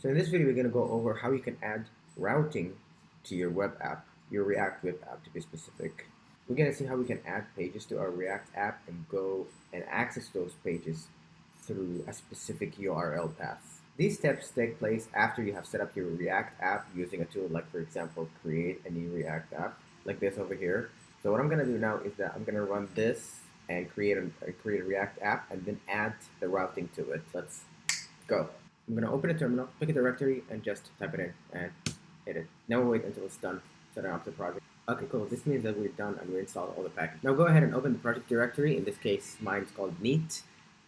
So in this video, we're going to go over how you can add routing to your web app, your React web app to be specific. We're going to see how we can add pages to our React app and go and access those pages through a specific URL path. These steps take place after you have set up your React app using a tool like, for example, create a new React app like this over here. So what I'm going to do now is that I'm going to run this and create a React app and then add the routing to it. Let's go. I'm going to open a terminal, pick a directory, and just type it in and hit it. Now we'll wait until it's done setting up the project. Okay, cool. This means that we're done and we installed all the packages. Now go ahead and open the project directory. In this case, mine's called Neat,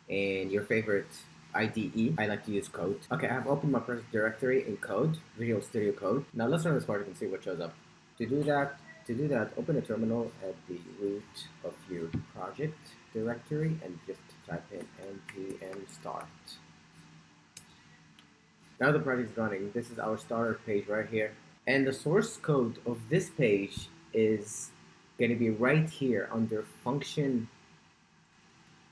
and your favorite IDE. I like to use Code. Okay, I have opened my project directory in Code, Visual Studio Code. Now let's run this project and see what shows up. To do that, open a terminal at the root of your project directory and just type in npm start. Now the project is running. This is our starter page right here. And the source code of this page is going to be right here under function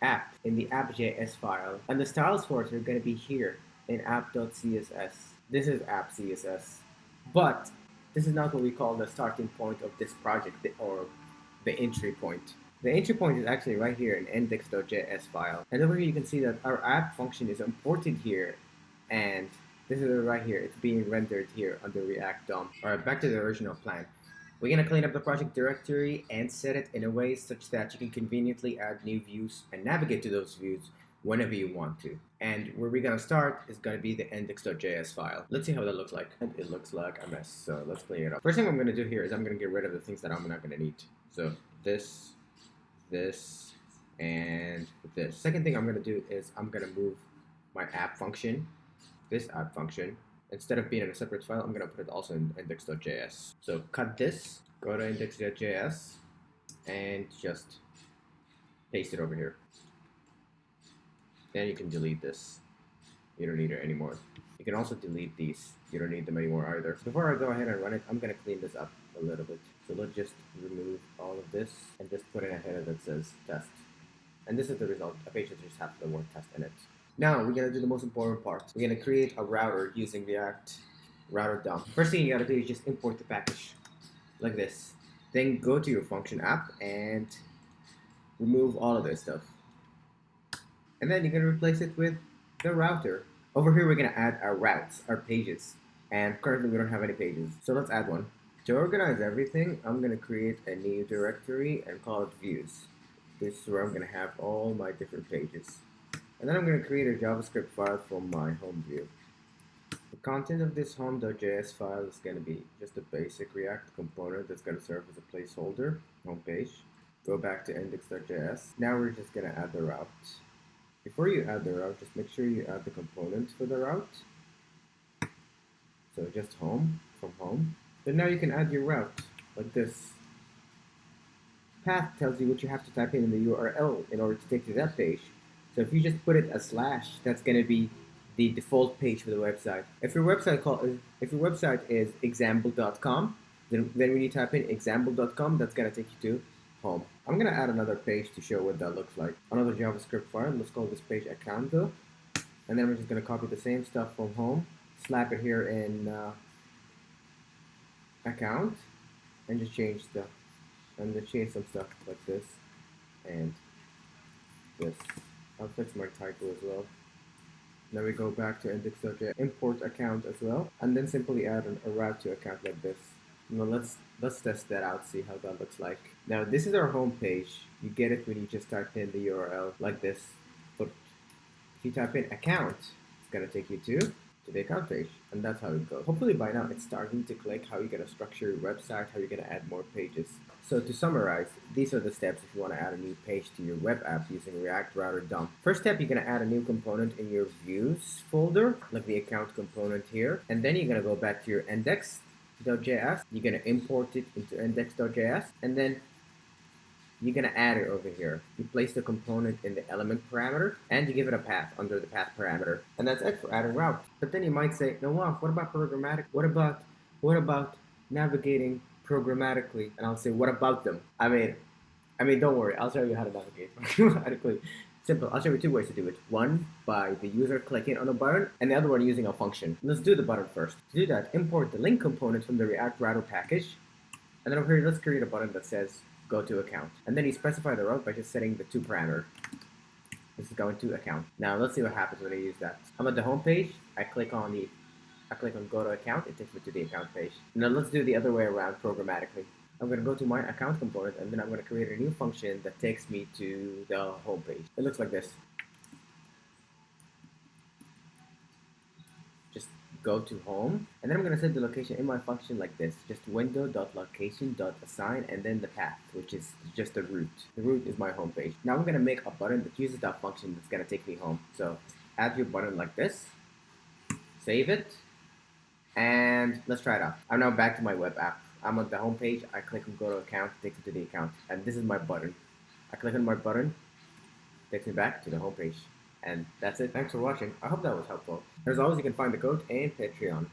app in the app.js file. And the styles for it are going to be here in app.css. This is app.css. But this is not what we call the starting point of this project or the entry point. The entry point is actually right here in index.js file. And over here you can see that our app function is imported here, and this is right here. It's being rendered here under React DOM. Alright, back to the original plan. We're going to clean up the project directory and set it in a way such that you can conveniently add new views and navigate to those views whenever you want to. And where we're going to start is going to be the index.js file. Let's see how that looks like. And it looks like a mess, so let's clean it up. First thing I'm going to do here is I'm going to get rid of the things that I'm not going to need. So this, and this. Second thing I'm going to do is I'm going to move my app function, this app function. Instead of being in a separate file, I'm going to put it also in index.js. So cut this, go to index.js, and just paste it over here. Then you can delete this. You don't need it anymore. You can also delete these. You don't need them anymore either. Before I go ahead and run it, I'm going to clean this up a little bit. So let's just remove all of this and just put in a header that says test. And this is the result, a page that just has the word test in it. Now we're going to do the most important part. We're going to create a router using React router DOM. First thing you got to do is just import the package like this. Then go to your function app and remove all of this stuff. And then you're going to replace it with the router. Over here we're going to add our routes, our pages. And currently we don't have any pages. So let's add one. To organize everything, I'm going to create a new directory and call it views. This is where I'm going to have all my different pages. And then I'm going to create a JavaScript file from my home view. The content of this home.js file is going to be just a basic React component that's going to serve as a placeholder, home page. Go back to index.js. Now we're just going to add the route. Before you add the route, just make sure you add the components for the route. So just home, from home. Then now you can add your route, like this. Path tells you what you have to type in the URL in order to take to that page. So if you just put it a slash, that's going to be the default page for the website. If your website is example.com, then when you type in example.com, that's going to take you to home. I'm going to add another page to show what that looks like. Another JavaScript file. Let's call this page account though. And then we're just going to copy the same stuff from home, slap it here in account, and just change some stuff like this and this. I'll fix my title as well. Now we go back to index.js, import account as well, and then simply add a route to account like this. Now let's test that out, see how that looks like. Now this is our home page. You get it when you just type in the URL like this. But if you type in account, it's gonna take you to the account page, and that's how it goes. Hopefully by now it's starting to click how you're gonna structure your website, how you're gonna add more pages. So to summarize, these are the steps if you want to add a new page to your web app using React router DOM. First step, you're going to add a new component in your views folder, like the account component here. And then you're going to go back to your index.js. You're going to import it into index.js. And then you're going to add it over here. You place the component in the element parameter, and you give it a path under the path parameter. And that's it for adding route. But then you might say, no, what about programmatic? What about navigating programmatically? And I'll say, what about them? I mean, don't worry, I'll show you how to navigate programmatically. Simple. I'll show you two ways to do it. One, by the user clicking on a button, and the other one using a function. Let's do the button first. To do that, import the link component from the React router package. And then over here, let's create a button that says go to account. And then you specify the route by just setting the two parameter. This is going to account. Now let's see what happens when I use that. I'm at the home page. I click on go to account. It takes me to the account page. Now let's do the other way around programmatically. I'm going to go to my account component, and then I'm going to create a new function that takes me to the home page. It looks like this. Just go to home, and then I'm going to set the location in my function like this. Just window.location.assign, and then the path, which is just the route. The route is my home page. Now I'm going to make a button that uses that function that's going to take me home. So add your button like this, save it, and let's try it out. I'm now back to my web app. I'm on the home page. I click on go to account, takes me to the account, and this is my button. I click on my button, takes me back to the home page. And that's it. Thanks for watching. I hope that was helpful. As always, you can find the code and Patreon.